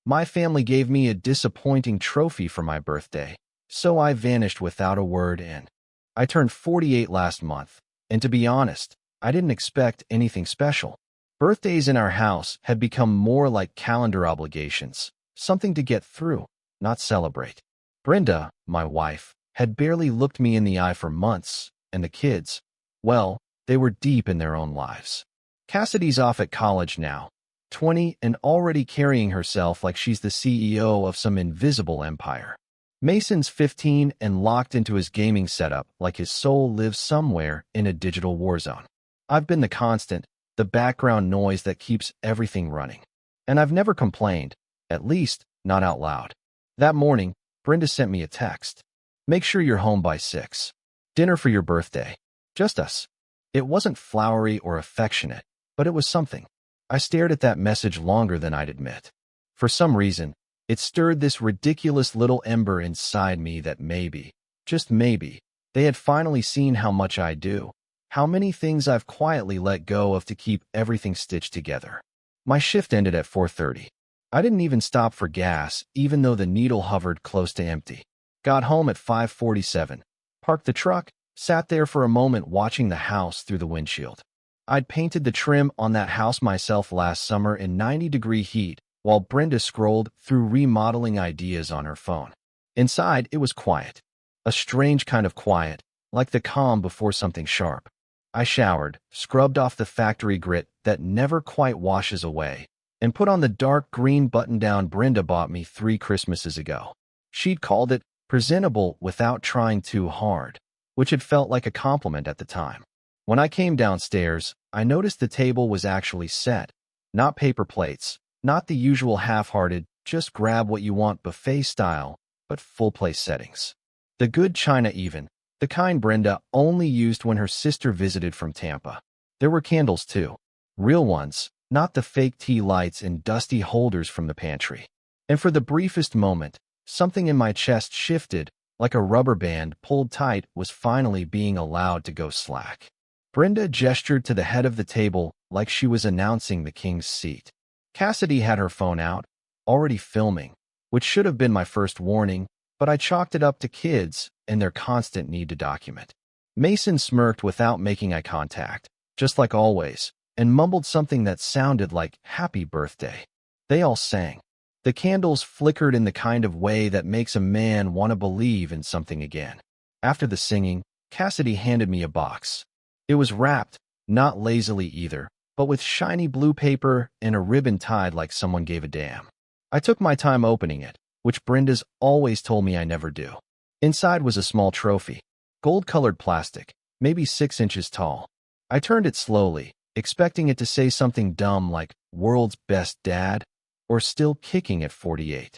My family gave me a disappointing trophy for my birthday, so I vanished without a word and I turned 48 last month, and to be honest, I didn't expect anything special. Birthdays in our house had become more like calendar obligations, something to get through, not celebrate. Brenda, my wife, had barely looked me in the eye for months, and the kids, well, they were deep in their own lives. Cassidy's off at college now, 20 and already carrying herself like she's the CEO of some invisible empire. Mason's 15 and locked into his gaming setup like his soul lives somewhere in a digital war zone. I've been the constant, the background noise that keeps everything running. And I've never complained, at least not out loud. That morning, Brenda sent me a text. Make sure you're home by 6. Dinner for your birthday. Just us. It wasn't flowery or affectionate, but it was something. I stared at that message longer than I'd admit. For some reason, it stirred this ridiculous little ember inside me that maybe, just maybe, they had finally seen how much I do, how many things I've quietly let go of to keep everything stitched together. My shift ended at 4:30. I didn't even stop for gas, even though the needle hovered close to empty. Got home at 5:47, parked the truck, sat there for a moment watching the house through the windshield. I'd painted the trim on that house myself last summer in 90-degree heat, while Brenda scrolled through remodeling ideas on her phone. Inside, it was quiet. A strange kind of quiet, like the calm before something sharp. I showered, scrubbed off the factory grit that never quite washes away, and put on the dark green button-down Brenda bought me 3 Christmases ago. She'd called it presentable without trying too hard, which had felt like a compliment at the time. When I came downstairs, I noticed the table was actually set, not paper plates, not the usual half-hearted, just grab what you want buffet style, but full-place settings. The good china even, the kind Brenda only used when her sister visited from Tampa. There were candles too. Real ones, not the fake tea lights in dusty holders from the pantry. And for the briefest moment, something in my chest shifted, like a rubber band pulled tight was finally being allowed to go slack. Brenda gestured to the head of the table like she was announcing the king's seat. Cassidy had her phone out, already filming, which should have been my first warning, but I chalked it up to kids and their constant need to document. Mason smirked without making eye contact, just like always, and mumbled something that sounded like "Happy Birthday." They all sang. The candles flickered in the kind of way that makes a man want to believe in something again. After the singing, Cassidy handed me a box. It was wrapped, not lazily either, but with shiny blue paper and a ribbon tied like someone gave a damn. I took my time opening it, which Brenda's always told me I never do. Inside was a small trophy, gold-colored plastic, maybe 6 inches tall. I turned it slowly, expecting it to say something dumb like "World's Best Dad" or "Still Kicking at 48.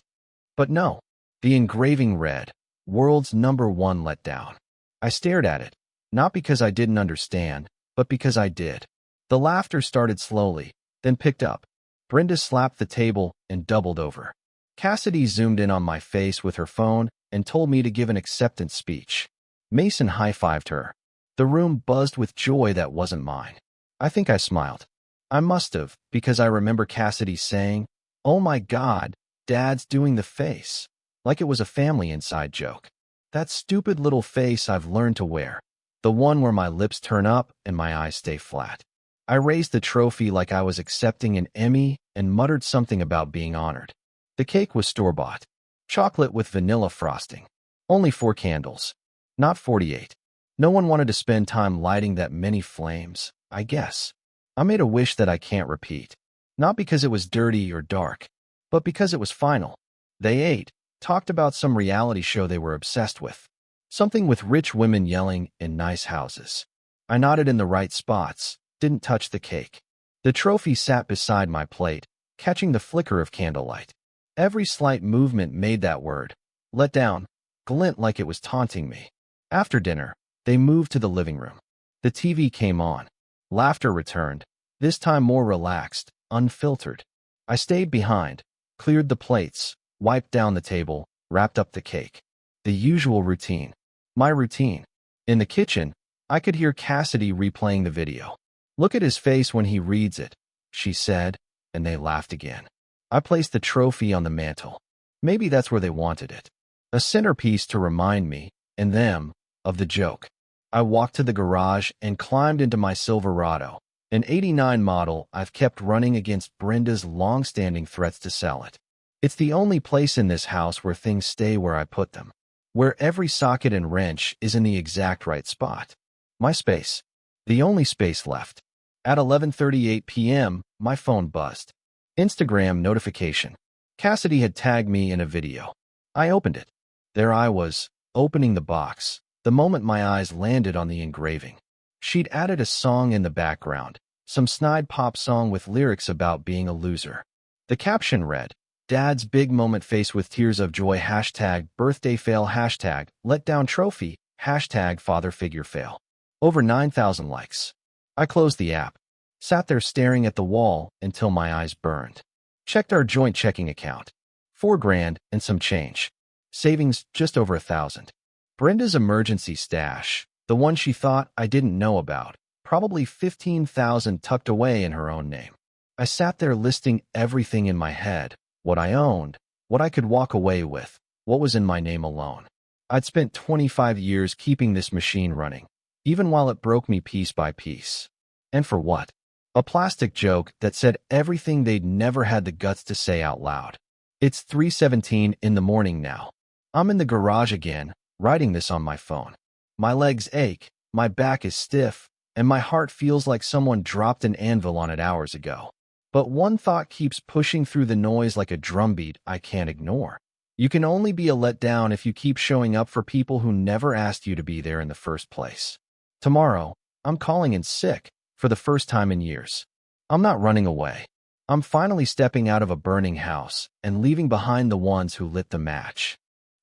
But no, the engraving read, "World's #1 Letdown." I stared at it, not because I didn't understand, but because I did. The laughter started slowly, then picked up. Brenda slapped the table and doubled over. Cassidy zoomed in on my face with her phone and told me to give an acceptance speech. Mason high-fived her. The room buzzed with joy that wasn't mine. I think I smiled. I must have, because I remember Cassidy saying, "Oh my God, Dad's doing the face," like it was a family inside joke. That stupid little face I've learned to wear, the one where my lips turn up and my eyes stay flat. I raised the trophy like I was accepting an Emmy and muttered something about being honored. The cake was store-bought. Chocolate with vanilla frosting. Only 4 candles. Not 48. No one wanted to spend time lighting that many flames, I guess. I made a wish that I can't repeat. Not because it was dirty or dark, but because it was final. They ate, talked about some reality show they were obsessed with. Something with rich women yelling in nice houses. I nodded in the right spots, didn't touch the cake. The trophy sat beside my plate, catching the flicker of candlelight. Every slight movement made that word, "let down," glint like it was taunting me. After dinner, they moved to the living room. The TV came on. Laughter returned, this time more relaxed, unfiltered. I stayed behind, cleared the plates, wiped down the table, wrapped up the cake. The usual routine. My routine. In the kitchen, I could hear Cassidy replaying the video. "Look at his face when he reads it," she said, and they laughed again. I placed the trophy on the mantel. Maybe that's where they wanted it. A centerpiece to remind me, and them, of the joke. I walked to the garage and climbed into my Silverado, an '89 model I've kept running against Brenda's long-standing threats to sell it. It's the only place in this house where things stay where I put them, where every socket and wrench is in the exact right spot. My space. The only space left. At 11:38 p.m., my phone buzzed. Instagram notification. Cassidy had tagged me in a video. I opened it. There I was, opening the box, the moment my eyes landed on the engraving. She'd added a song in the background, some snide pop song with lyrics about being a loser. The caption read, "Dad's big moment face with tears of joy, hashtag birthday fail, hashtag letdown trophy, hashtag father figure fail." Over 9,000 likes. I closed the app, sat there staring at the wall until my eyes burned. Checked our joint checking account. $4,000 and some change. Savings just over 1,000. Brenda's emergency stash, the one she thought I didn't know about, probably 15,000 tucked away in her own name. I sat there listing everything in my head, what I owned, what I could walk away with, what was in my name alone. I'd spent 25 years keeping this machine running, even while it broke me piece by piece. And for what? A plastic joke that said everything they'd never had the guts to say out loud. It's 3:17 in the morning now. I'm in the garage again, writing this on my phone. My legs ache, my back is stiff, and my heart feels like someone dropped an anvil on it hours ago. But one thought keeps pushing through the noise like a drumbeat I can't ignore. You can only be a letdown if you keep showing up for people who never asked you to be there in the first place. Tomorrow, I'm calling in sick, for the first time in years. I'm not running away. I'm finally stepping out of a burning house and leaving behind the ones who lit the match.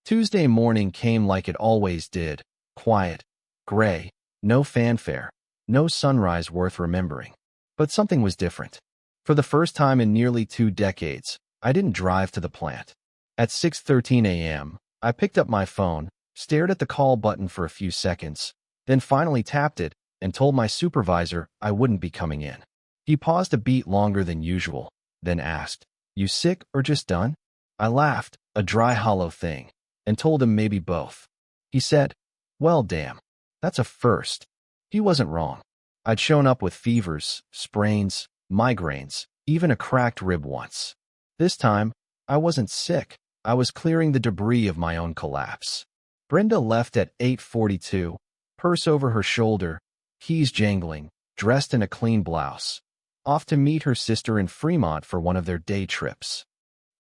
Tuesday morning came like it always did, quiet, gray, no fanfare, no sunrise worth remembering. But something was different. For the first time in nearly 2 decades, I didn't drive to the plant. At 6:13 a.m., I picked up my phone, stared at the call button for a few seconds, then finally tapped it and told my supervisor I wouldn't be coming in. He paused a beat longer than usual, then asked, "You sick or just done?" I laughed, a dry, hollow thing, and told him maybe both. He said, "Well, damn, that's a first." He wasn't wrong. I'd shown up with fevers, sprains, migraines, even a cracked rib once. This time, I wasn't sick. I was clearing the debris of my own collapse. Brenda left at 8:42, purse over her shoulder, keys jangling, dressed in a clean blouse, off to meet her sister in Fremont for one of their day trips.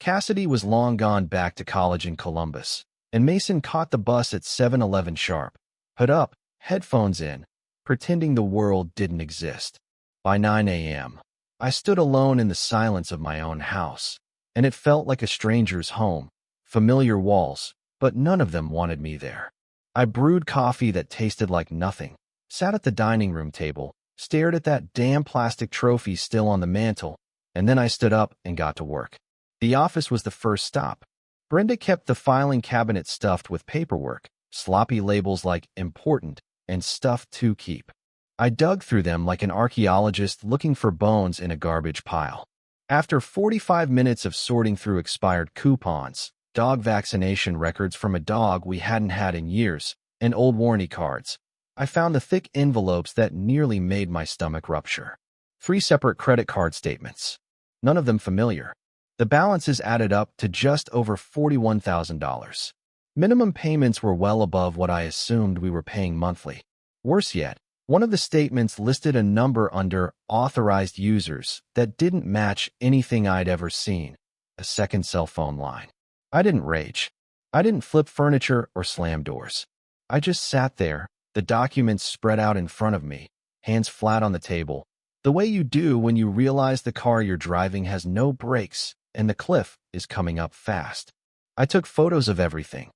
Cassidy was long gone back to college in Columbus, and Mason caught the bus at 7:11 sharp, hood up, headphones in, pretending the world didn't exist. By 9 a.m., I stood alone in the silence of my own house, and it felt like a stranger's home, familiar walls, but none of them wanted me there. I brewed coffee that tasted like nothing, sat at the dining room table, stared at that damn plastic trophy still on the mantel, and then I stood up and got to work. The office was the first stop. Brenda kept the filing cabinet stuffed with paperwork, sloppy labels like important, and stuff to keep. I dug through them like an archaeologist looking for bones in a garbage pile. After 45 minutes of sorting through expired coupons, dog vaccination records from a dog we hadn't had in years, and old warranty cards, I found the thick envelopes that nearly made my stomach rupture. 3 separate credit card statements. None of them familiar. The balances added up to just over $41,000. Minimum payments were well above what I assumed we were paying monthly. Worse yet, one of the statements listed a number under authorized users that didn't match anything I'd ever seen, a second cell phone line. I didn't rage. I didn't flip furniture or slam doors. I just sat there, the documents spread out in front of me, hands flat on the table, the way you do when you realize the car you're driving has no brakes and the cliff is coming up fast. I took photos of everything.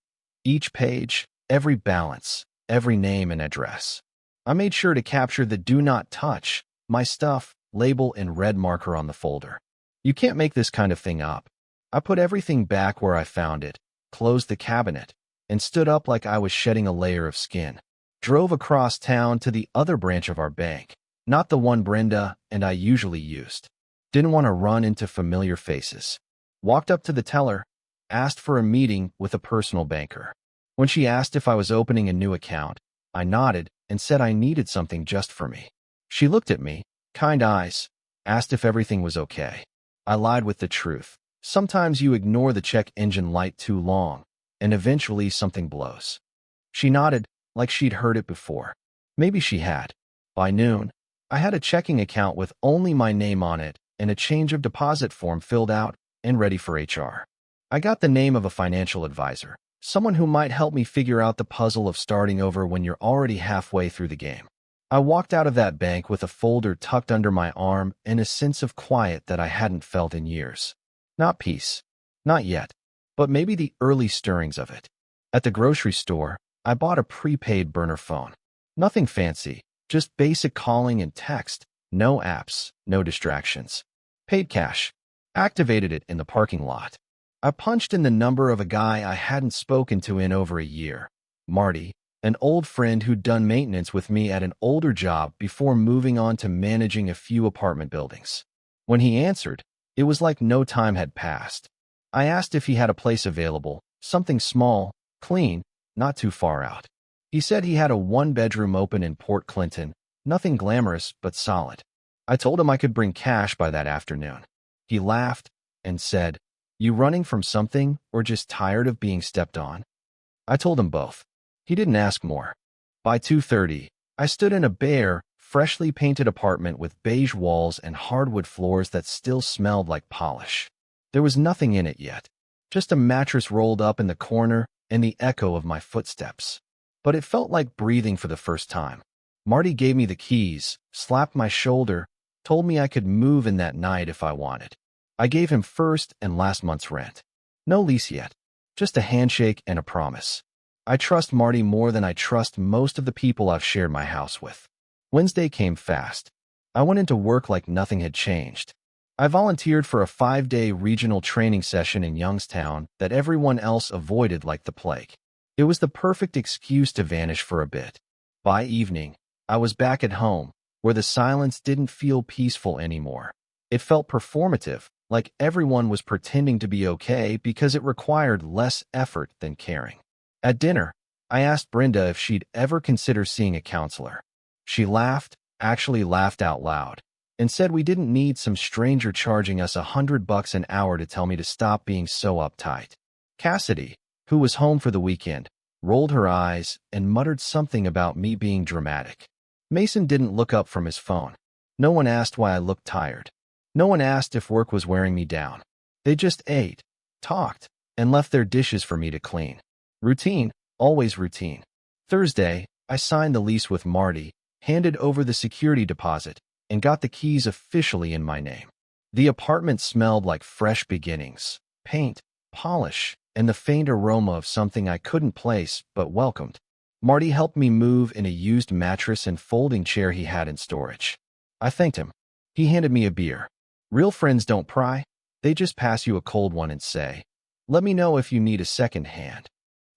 Each page, every balance, every name and address. I made sure to capture the "Do Not Touch My Stuff" label in red marker on the folder. You can't make this kind of thing up. I put everything back where I found it, closed the cabinet, and stood up like I was shedding a layer of skin. Drove across town to the other branch of our bank, not the one Brenda and I usually used. Didn't want to run into familiar faces. Walked up to the teller, asked for a meeting with a personal banker. When she asked if I was opening a new account, I nodded and said I needed something just for me. She looked at me, kind eyes, asked if everything was okay. I lied with the truth. Sometimes you ignore the check engine light too long, and eventually something blows. She nodded, like she'd heard it before. Maybe she had. By noon, I had a checking account with only my name on it and a change of deposit form filled out and ready for HR. I got the name of a financial advisor, someone who might help me figure out the puzzle of starting over when you're already halfway through the game. I walked out of that bank with a folder tucked under my arm and a sense of quiet that I hadn't felt in years. Not peace. Not yet. But maybe the early stirrings of it. At the grocery store, I bought a prepaid burner phone. Nothing fancy, just basic calling and text. No apps, no distractions. Paid cash. Activated it in the parking lot. I punched in the number of a guy I hadn't spoken to in over a year. Marty, an old friend who'd done maintenance with me at an older job before moving on to managing a few apartment buildings. When he answered, it was like no time had passed. I asked if he had a place available, something small, clean, not too far out. He said he had a one-bedroom open in Port Clinton, nothing glamorous but solid. I told him I could bring cash by that afternoon. He laughed and said, "You running from something or just tired of being stepped on?" I told him both. He didn't ask more. By 2:30, I stood in a bare, freshly painted apartment with beige walls and hardwood floors that still smelled like polish. There was nothing in it yet, just a mattress rolled up in the corner and the echo of my footsteps. But it felt like breathing for the first time. Marty gave me the keys, slapped my shoulder, told me I could move in that night if I wanted. I gave him first and last month's rent. No lease yet, just a handshake and a promise. I trust Marty more than I trust most of the people I've shared my house with. Wednesday came fast. I went into work like nothing had changed. I volunteered for a 5-day regional training session in Youngstown that everyone else avoided like the plague. It was the perfect excuse to vanish for a bit. By evening, I was back at home, where the silence didn't feel peaceful anymore. It felt performative, like everyone was pretending to be okay because it required less effort than caring. At dinner, I asked Brenda if she'd ever consider seeing a counselor. She laughed, actually laughed out loud, and said we didn't need some stranger charging us $100 an hour to tell me to stop being so uptight. Cassidy, who was home for the weekend, rolled her eyes and muttered something about me being dramatic. Mason didn't look up from his phone. No one asked why I looked tired. No one asked if work was wearing me down. They just ate, talked, and left their dishes for me to clean. Routine, always routine. Thursday, I signed the lease with Marty, handed over the security deposit, and got the keys officially in my name. The apartment smelled like fresh beginnings, paint, polish, and the faint aroma of something I couldn't place but welcomed. Marty helped me move in a used mattress and folding chair he had in storage. I thanked him. He handed me a beer. Real friends don't pry. They just pass you a cold one and say, "Let me know if you need a second hand."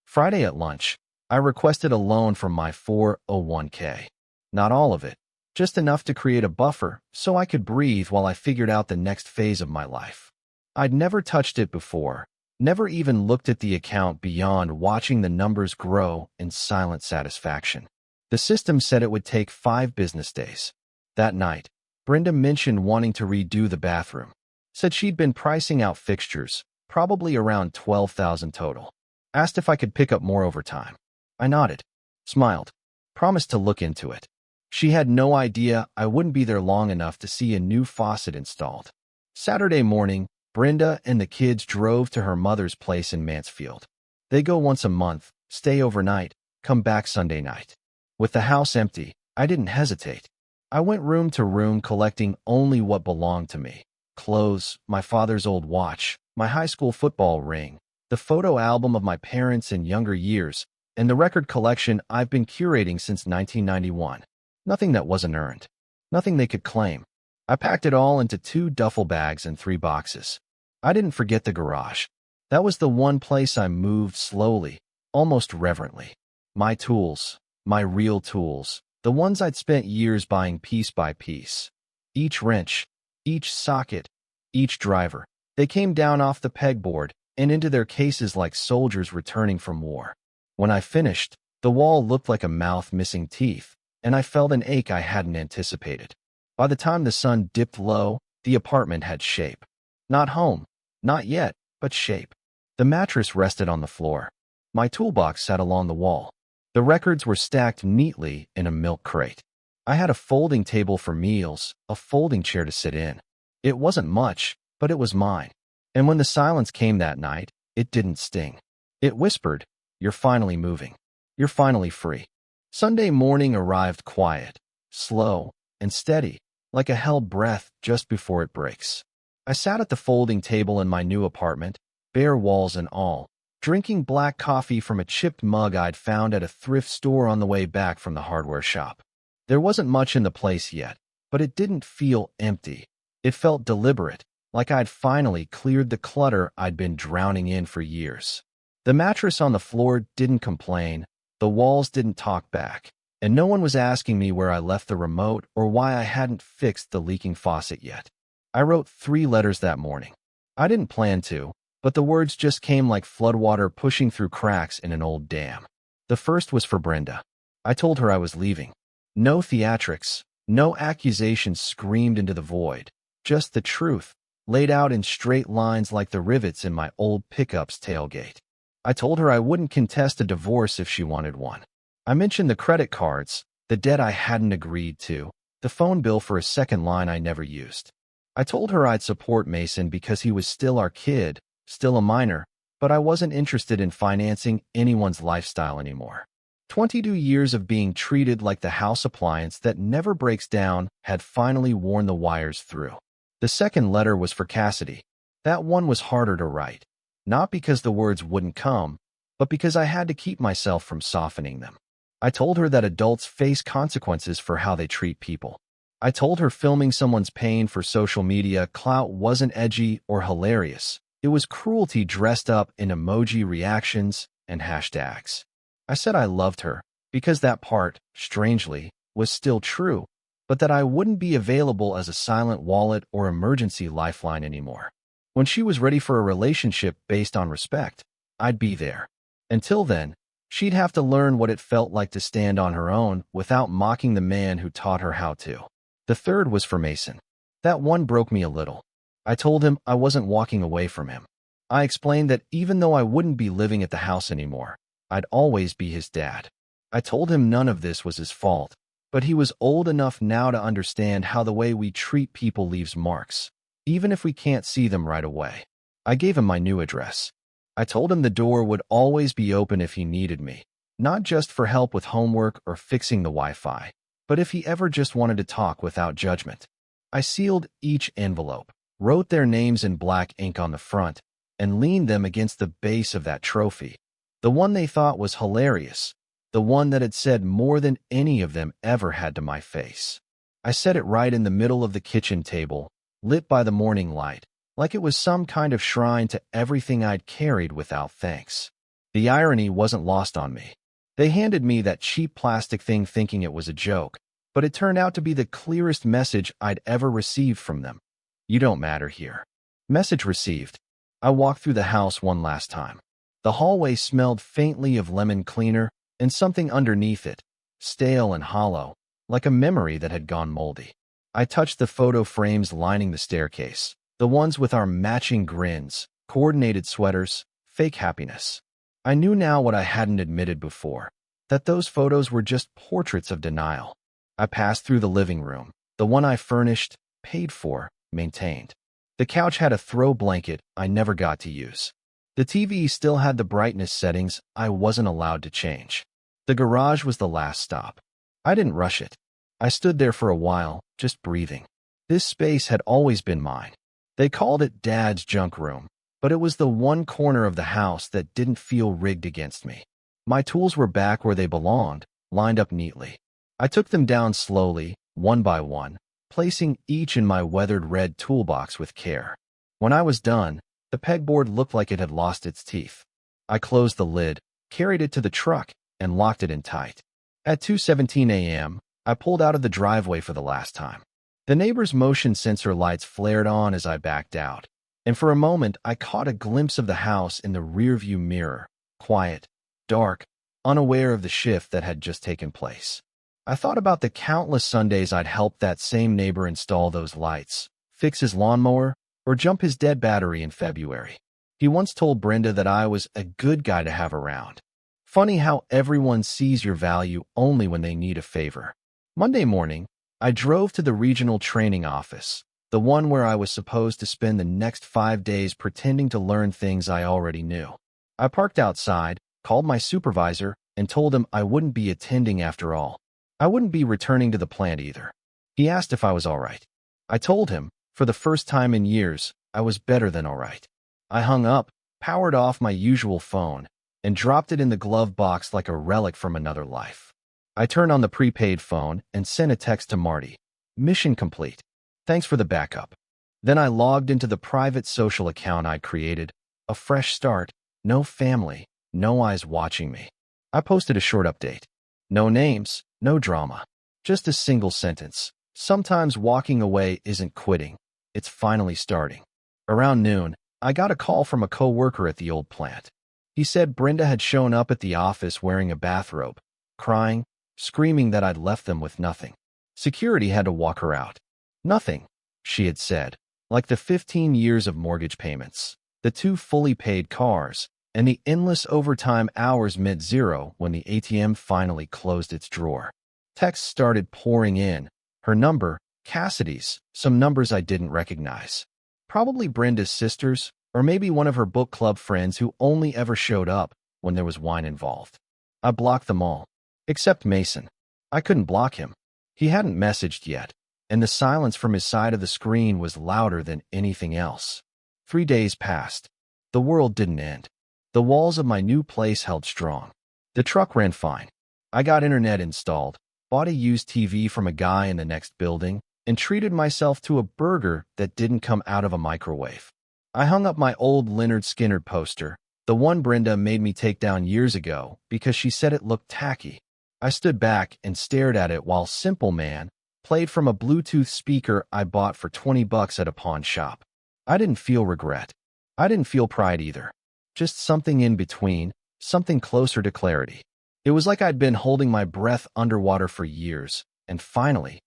Friday at lunch, I requested a loan from my 401k. Not all of it, just enough to create a buffer so I could breathe while I figured out the next phase of my life. I'd never touched it before, never even looked at the account beyond watching the numbers grow in silent satisfaction. The system said it would take 5 business days. That night, Brenda mentioned wanting to redo the bathroom. Said she'd been pricing out fixtures, probably around $12,000 total. Asked if I could pick up more overtime. I nodded, smiled, promised to look into it. She had no idea I wouldn't be there long enough to see a new faucet installed. Saturday morning, Brenda and the kids drove to her mother's place in Mansfield. They go once a month, stay overnight, come back Sunday night. With the house empty, I didn't hesitate. I went room to room collecting only what belonged to me. Clothes, my father's old watch, my high school football ring, the photo album of my parents in younger years, and the record collection I've been curating since 1991. Nothing that wasn't earned. Nothing they could claim. I packed it all into 2 duffel bags and 3 boxes. I didn't forget the garage. That was the one place I moved slowly, almost reverently. My tools, my real tools, the ones I'd spent years buying piece by piece. Each wrench, each socket, each driver, They came down off the pegboard and into their cases like soldiers returning from war. When I finished, the wall looked like a mouth missing teeth, and I felt an ache I hadn't anticipated. By the time the sun dipped low, the apartment had shape. Not home, not yet, but shape. The mattress rested on the floor. My toolbox sat along the wall. The records were stacked neatly in a milk crate. I had a folding table for meals, a folding chair to sit in. It wasn't much, but it was mine. And when the silence came that night, it didn't sting. It whispered, "You're finally moving. You're finally free." Sunday morning arrived quiet, slow, and steady, like a held breath just before it breaks. I sat at the folding table in my new apartment, bare walls and all, drinking black coffee from a chipped mug I'd found at a thrift store on the way back from the hardware shop. There wasn't much in the place yet, but it didn't feel empty. It felt deliberate, like I'd finally cleared the clutter I'd been drowning in for years. The mattress on the floor didn't complain, the walls didn't talk back, and no one was asking me where I left the remote or why I hadn't fixed the leaking faucet yet. I wrote 3 letters that morning. I didn't plan to, but the words just came like floodwater pushing through cracks in an old dam. The first was for Brenda. I told her I was leaving. No theatrics, no accusations screamed into the void, just the truth, laid out in straight lines like the rivets in my old pickup's tailgate. I told her I wouldn't contest a divorce if she wanted one. I mentioned the credit cards, the debt I hadn't agreed to, the phone bill for a second line I never used. I told her I'd support Mason because he was still our kid, still a minor, but I wasn't interested in financing anyone's lifestyle anymore. 22 years of being treated like the house appliance that never breaks down had finally worn the wires through. The second letter was for Cassidy. That one was harder to write, not because the words wouldn't come, but because I had to keep myself from softening them. I told her that adults face consequences for how they treat people. I told her filming someone's pain for social media clout wasn't edgy or hilarious. It was cruelty dressed up in emoji reactions and hashtags. I said I loved her, because that part, strangely, was still true, but that I wouldn't be available as a silent wallet or emergency lifeline anymore. When she was ready for a relationship based on respect, I'd be there. Until then, she'd have to learn what it felt like to stand on her own without mocking the man who taught her how to. The third was for Mason. That one broke me a little. I told him I wasn't walking away from him. I explained that even though I wouldn't be living at the house anymore, I'd always be his dad. I told him none of this was his fault, but he was old enough now to understand how the way we treat people leaves marks, even if we can't see them right away. I gave him my new address. I told him the door would always be open if he needed me, not just for help with homework or fixing the Wi-Fi, but if he ever just wanted to talk without judgment. I sealed each envelope, wrote their names in black ink on the front, and leaned them against the base of that trophy. The one they thought was hilarious, the one that had said more than any of them ever had to my face. I set it right in the middle of the kitchen table, lit by the morning light, like it was some kind of shrine to everything I'd carried without thanks. The irony wasn't lost on me. They handed me that cheap plastic thing thinking it was a joke, but it turned out to be the clearest message I'd ever received from them. You don't matter here. Message received. I walked through the house one last time. The hallway smelled faintly of lemon cleaner and something underneath it, stale and hollow, like a memory that had gone moldy. I touched the photo frames lining the staircase, the ones with our matching grins, coordinated sweaters, fake happiness. I knew now what I hadn't admitted before, that those photos were just portraits of denial. I passed through the living room, the one I furnished, paid for, maintained. The couch had a throw blanket I never got to use. The TV still had the brightness settings I wasn't allowed to change. The garage was the last stop. I didn't rush it. I stood there for a while, just breathing. This space had always been mine. They called it Dad's junk room, but it was the one corner of the house that didn't feel rigged against me. My tools were back where they belonged, lined up neatly. I took them down slowly, one by one, placing each in my weathered red toolbox with care. When I was done, the pegboard looked like it had lost its teeth. I closed the lid, carried it to the truck, and locked it in tight. At 2:17 a.m., I pulled out of the driveway for the last time. The neighbor's motion sensor lights flared on as I backed out. And for a moment, I caught a glimpse of the house in the rearview mirror, quiet, dark, unaware of the shift that had just taken place. I thought about the countless Sundays I'd helped that same neighbor install those lights, fix his lawnmower, or jump his dead battery in February. He once told Brenda that I was a good guy to have around. Funny how everyone sees your value only when they need a favor. Monday morning, I drove to the regional training office, the one where I was supposed to spend the next 5 days pretending to learn things I already knew. I parked outside, called my supervisor, and told him I wouldn't be attending after all. I wouldn't be returning to the plant either. He asked if I was all right. I told him, for the first time in years, I was better than all right. I hung up, powered off my usual phone, and dropped it in the glove box like a relic from another life. I turned on the prepaid phone and sent a text to Marty. Mission complete. Thanks for the backup. Then I logged into the private social account I created. A fresh start, no family, no eyes watching me. I posted a short update. No names, no drama. Just a single sentence. Sometimes walking away isn't quitting. It's finally starting. Around noon, I got a call from a coworker at the old plant. He said Brenda had shown up at the office wearing a bathrobe, crying, screaming that I'd left them with nothing. Security had to walk her out. Nothing, she had said, like the 15 years of mortgage payments, the 2 fully paid cars, and the endless overtime hours meant zero when the ATM finally closed its drawer. Texts started pouring in. Her number, Cassidy's, some numbers I didn't recognize. Probably Brenda's sisters, or maybe one of her book club friends who only ever showed up when there was wine involved. I blocked them all. Except Mason. I couldn't block him. He hadn't messaged yet, and the silence from his side of the screen was louder than anything else. 3 days passed. The world didn't end. The walls of my new place held strong. The truck ran fine. I got internet installed, bought a used TV from a guy in the next building, and treated myself to a burger that didn't come out of a microwave. I hung up my old Leonard Skinner poster, the one Brenda made me take down years ago because she said it looked tacky. I stood back and stared at it while Simple Man played from a Bluetooth speaker I bought for $20 at a pawn shop. I didn't feel regret. I didn't feel pride either. Just something in between, something closer to clarity. It was like I'd been holding my breath underwater for years, and finally,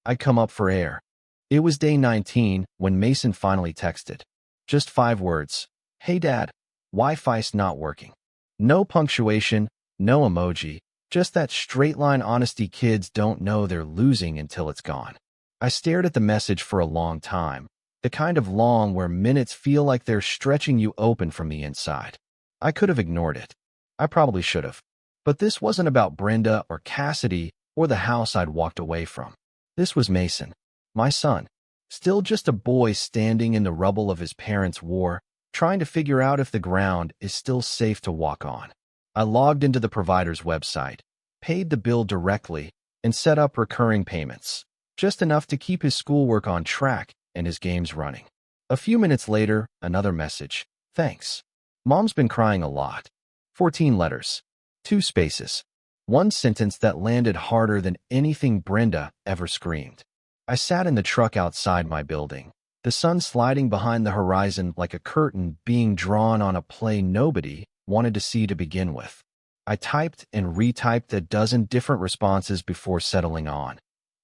I'd come up for air. It was day 19 when Mason finally texted. Just 5 words. Hey Dad, Wi-Fi's not working. No punctuation, no emoji, just that straight-line honesty kids don't know they're losing until it's gone. I stared at the message for a long time, the kind of long where minutes feel like they're stretching you open from the inside. I could have ignored it. I probably should have. But this wasn't about Brenda or Cassidy or the house I'd walked away from. This was Mason, my son, still just a boy standing in the rubble of his parents' war, trying to figure out if the ground is still safe to walk on. I logged into the provider's website, paid the bill directly, and set up recurring payments, just enough to keep his schoolwork on track and his games running. A few minutes later, another message. Thanks. Mom's been crying a lot. 14 letters. 2 spaces. 1 sentence that landed harder than anything Brenda ever screamed. I sat in the truck outside my building, the sun sliding behind the horizon like a curtain being drawn on a play nobody wanted to see to begin with. I typed and retyped a dozen different responses before settling on.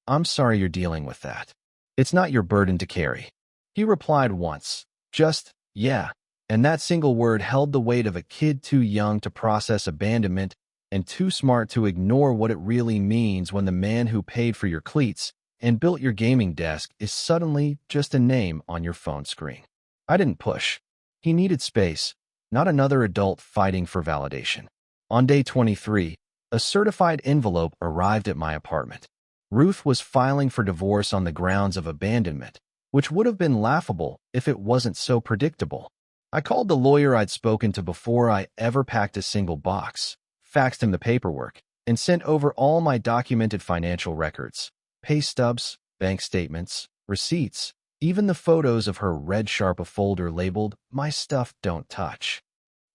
I'm sorry you're dealing with that. It's not your burden to carry. He replied once, just, yeah, and that single word held the weight of a kid too young to process abandonment and too smart to ignore what it really means when the man who paid for your cleats and built your gaming desk is suddenly just a name on your phone screen. I didn't push. He needed space, not another adult fighting for validation. On day 23, a certified envelope arrived at my apartment. Ruth was filing for divorce on the grounds of abandonment, which would have been laughable if it wasn't so predictable. I called the lawyer I'd spoken to before I ever packed a single box, faxed him the paperwork, and sent over all my documented financial records, pay stubs, bank statements, receipts, even the photos of her red Sharpa folder labeled, "My stuff don't touch."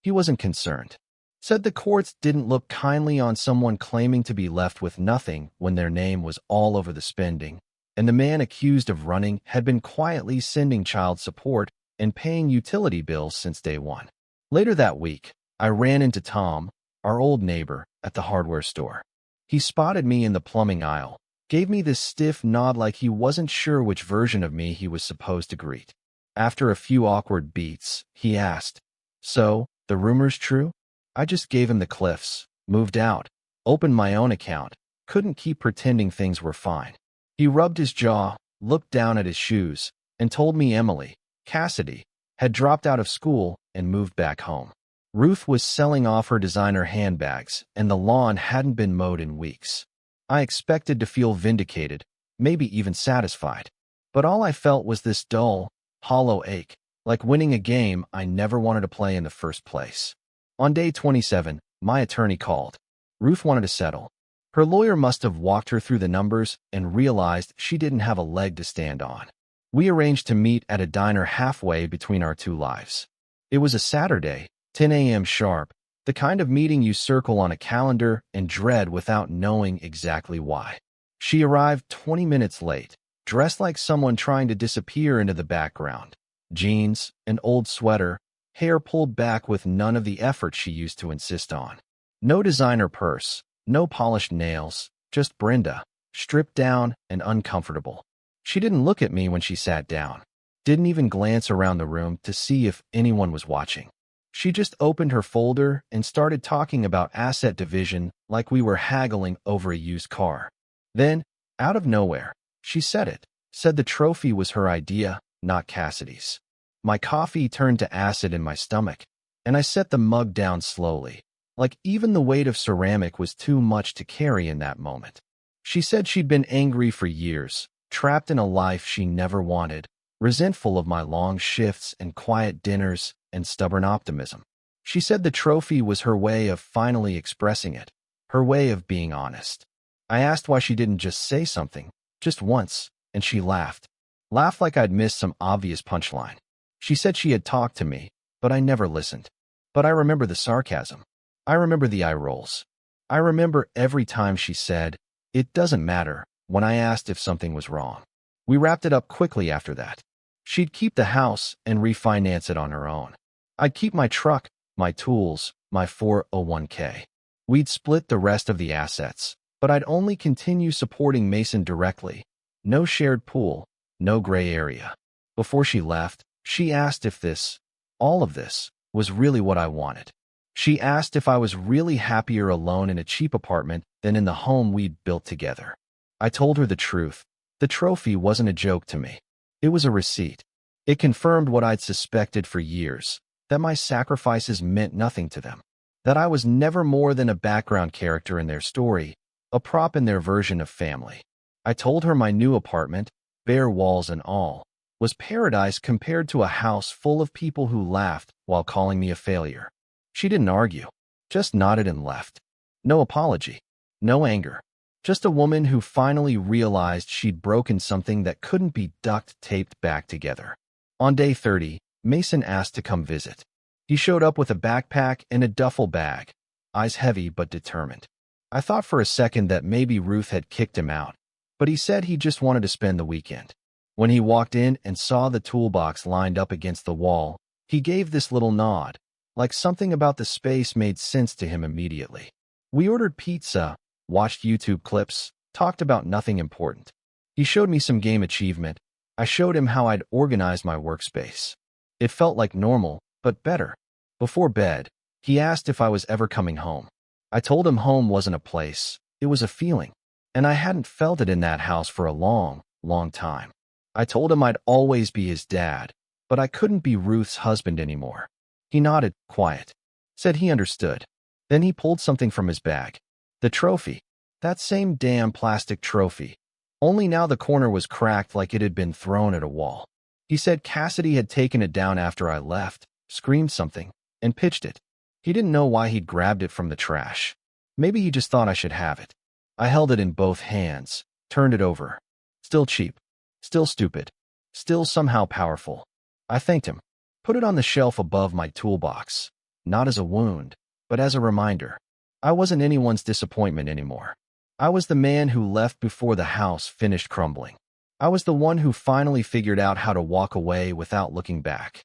He wasn't concerned. Said the courts didn't look kindly on someone claiming to be left with nothing when their name was all over the spending, and the man accused of running had been quietly sending child support and paying utility bills since day one. Later that week, I ran into Tom, our old neighbor, at the hardware store. He spotted me in the plumbing aisle, gave me this stiff nod like he wasn't sure which version of me he was supposed to greet. After a few awkward beats, he asked, "So, the rumor's true?" I just gave him the cliffs, moved out, opened my own account, couldn't keep pretending things were fine. He rubbed his jaw, looked down at his shoes, and told me Emily, Cassidy, had dropped out of school and moved back home. Ruth was selling off her designer handbags, and the lawn hadn't been mowed in weeks. I expected to feel vindicated, maybe even satisfied. But all I felt was this dull, hollow ache, like winning a game I never wanted to play in the first place. On day 27, my attorney called. Ruth wanted to settle. Her lawyer must have walked her through the numbers and realized she didn't have a leg to stand on. We arranged to meet at a diner halfway between our two lives. It was a Saturday, 10 a.m. sharp, the kind of meeting you circle on a calendar and dread without knowing exactly why. She arrived 20 minutes late, dressed like someone trying to disappear into the background. Jeans, an old sweater, hair pulled back with none of the effort she used to insist on. No designer purse, no polished nails, just Brenda, stripped down and uncomfortable. She didn't look at me when she sat down, didn't even glance around the room to see if anyone was watching. She just opened her folder and started talking about asset division like we were haggling over a used car. Then, out of nowhere, she said the trophy was her idea, not Cassidy's. My coffee turned to acid in my stomach, and I set the mug down slowly, like even the weight of ceramic was too much to carry in that moment. She said she'd been angry for years, trapped in a life she never wanted, resentful of my long shifts and quiet dinners and stubborn optimism. She said the trophy was her way of finally expressing it, her way of being honest. I asked why she didn't just say something, just once, and she laughed. Laughed like I'd missed some obvious punchline. She said she had talked to me, but I never listened. But I remember the sarcasm. I remember the eye rolls. I remember every time she said, "It doesn't matter," when I asked if something was wrong. We wrapped it up quickly after that. She'd keep the house and refinance it on her own. I'd keep my truck, my tools, my 401k. We'd split the rest of the assets, but I'd only continue supporting Mason directly. No shared pool, no gray area. Before she left, she asked if all of this, was really what I wanted. She asked if I was really happier alone in a cheap apartment than in the home we'd built together. I told her the truth. The trophy wasn't a joke to me. It was a receipt. It confirmed what I'd suspected for years, that my sacrifices meant nothing to them, that I was never more than a background character in their story, a prop in their version of family. I told her my new apartment, bare walls and all, was paradise compared to a house full of people who laughed while calling me a failure. She didn't argue, just nodded and left. No apology, no anger. Just a woman who finally realized she'd broken something that couldn't be duct taped back together. On day 30, Mason asked to come visit. He showed up with a backpack and a duffel bag, eyes heavy but determined. I thought for a second that maybe Ruth had kicked him out, but he said he just wanted to spend the weekend. When he walked in and saw the toolbox lined up against the wall, he gave this little nod, like something about the space made sense to him immediately. We ordered pizza, watched YouTube clips, talked about nothing important. He showed me some game achievement. I showed him how I'd organized my workspace. It felt like normal, but better. Before bed, he asked if I was ever coming home. I told him home wasn't a place, it was a feeling, and I hadn't felt it in that house for a long, long time. I told him I'd always be his dad, but I couldn't be Ruth's husband anymore. He nodded, quiet, said he understood. Then he pulled something from his bag. The trophy. That same damn plastic trophy. Only now the corner was cracked like it had been thrown at a wall. He said Cassidy had taken it down after I left, screamed something, and pitched it. He didn't know why he'd grabbed it from the trash. Maybe he just thought I should have it. I held it in both hands, turned it over. Still cheap. Still stupid. Still somehow powerful. I thanked him. Put it on the shelf above my toolbox. Not as a wound, but as a reminder. I wasn't anyone's disappointment anymore. I was the man who left before the house finished crumbling. I was the one who finally figured out how to walk away without looking back.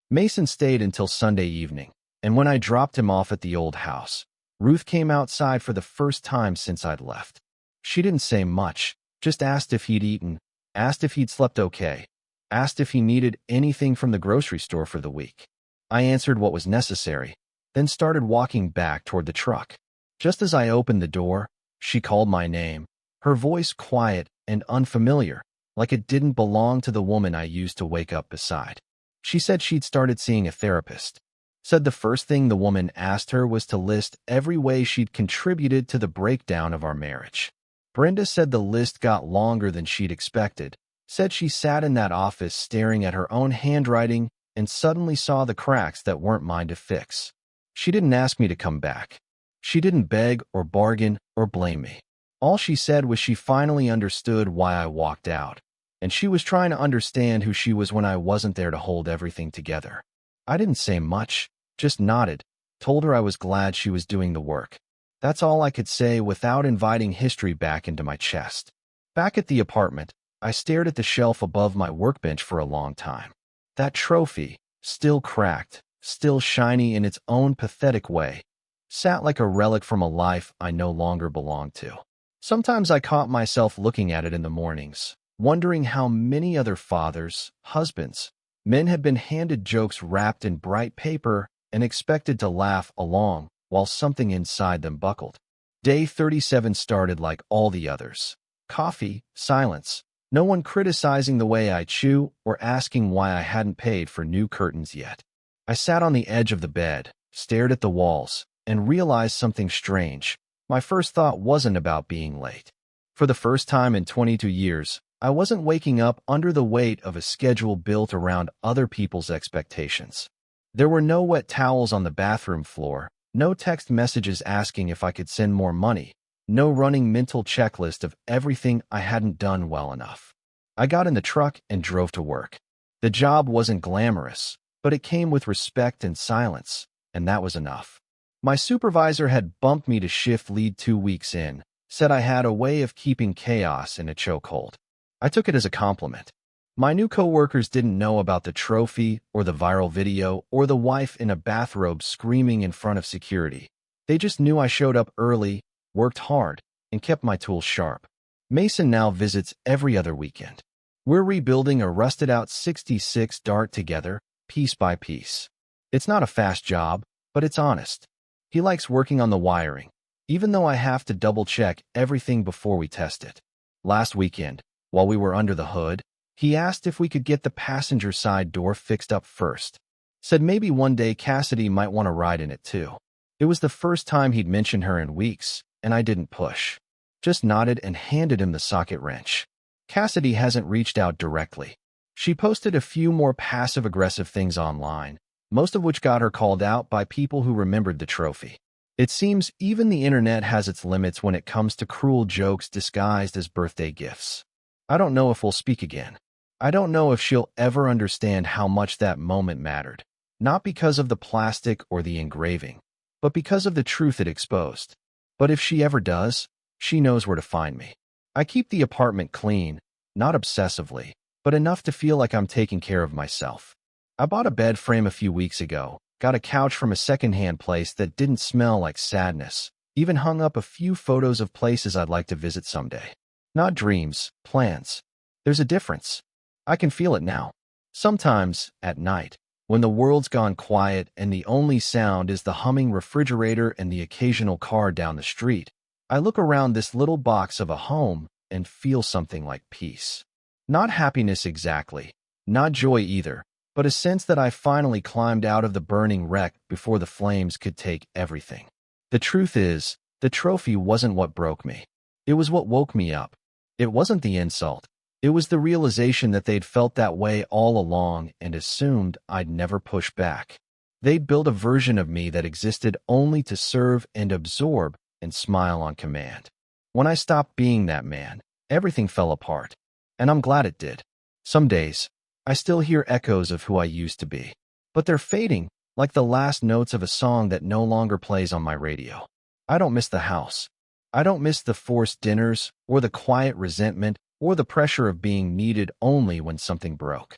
Mason stayed until Sunday evening, and when I dropped him off at the old house, Ruth came outside for the first time since I'd left. She didn't say much, just asked if he'd eaten, asked if he'd slept okay, asked if he needed anything from the grocery store for the week. I answered what was necessary, then started walking back toward the truck. Just as I opened the door, she called my name, her voice quiet and unfamiliar, like it didn't belong to the woman I used to wake up beside. She said she'd started seeing a therapist. Said the first thing the woman asked her was to list every way she'd contributed to the breakdown of our marriage. Brenda said the list got longer than she'd expected, said she sat in that office staring at her own handwriting and suddenly saw the cracks that weren't mine to fix. She didn't ask me to come back. She didn't beg or bargain or blame me. All she said was she finally understood why I walked out, and she was trying to understand who she was when I wasn't there to hold everything together. I didn't say much, just nodded, told her I was glad she was doing the work. That's all I could say without inviting history back into my chest. Back at the apartment, I stared at the shelf above my workbench for a long time. That trophy, still cracked, still shiny in its own pathetic way, sat like a relic from a life I no longer belonged to. Sometimes I caught myself looking at it in the mornings, wondering how many other fathers, husbands, men had been handed jokes wrapped in bright paper and expected to laugh along while something inside them buckled. Day 37 started like all the others. Coffee, silence, no one criticizing the way I chew or asking why I hadn't paid for new curtains yet. I sat on the edge of the bed, stared at the walls, and realized something strange. My first thought wasn't about being late. For the first time in 22 years, I wasn't waking up under the weight of a schedule built around other people's expectations. There were no wet towels on the bathroom floor, no text messages asking if I could send more money, no running mental checklist of everything I hadn't done well enough. I got in the truck and drove to work. The job wasn't glamorous, but it came with respect and silence, and that was enough. My supervisor had bumped me to shift lead 2 weeks in, said I had a way of keeping chaos in a chokehold. I took it as a compliment. My new coworkers didn't know about the trophy or the viral video or the wife in a bathrobe screaming in front of security. They just knew I showed up early, worked hard, and kept my tools sharp. Mason now visits every other weekend. We're rebuilding a rusted-out 66 Dart together, piece by piece. It's not a fast job, but it's honest. He likes working on the wiring, even though I have to double-check everything before we test it. Last weekend, while we were under the hood, he asked if we could get the passenger side door fixed up first. Said maybe one day Cassidy might want to ride in it too. It was the first time he'd mentioned her in weeks, and I didn't push. Just nodded and handed him the socket wrench. Cassidy hasn't reached out directly. She posted a few more passive-aggressive things online, most of which got her called out by people who remembered the trophy. It seems even the internet has its limits when it comes to cruel jokes disguised as birthday gifts. I don't know if we'll speak again. I don't know if she'll ever understand how much that moment mattered, not because of the plastic or the engraving, but because of the truth it exposed. But if she ever does, she knows where to find me. I keep the apartment clean, not obsessively, but enough to feel like I'm taking care of myself. I bought a bed frame a few weeks ago, got a couch from a secondhand place that didn't smell like sadness, even hung up a few photos of places I'd like to visit someday. Not dreams, plans. There's a difference. I can feel it now. Sometimes, at night, when the world's gone quiet and the only sound is the humming refrigerator and the occasional car down the street, I look around this little box of a home and feel something like peace. Not happiness exactly, not joy either, but a sense that I finally climbed out of the burning wreck before the flames could take everything. The truth is, the trophy wasn't what broke me. It was what woke me up. It wasn't the insult. It was the realization that they'd felt that way all along and assumed I'd never push back. They'd built a version of me that existed only to serve and absorb and smile on command. When I stopped being that man, everything fell apart. And I'm glad it did. Some days, I still hear echoes of who I used to be. But they're fading, like the last notes of a song that no longer plays on my radio. I don't miss the house. I don't miss the forced dinners or the quiet resentment or the pressure of being needed only when something broke.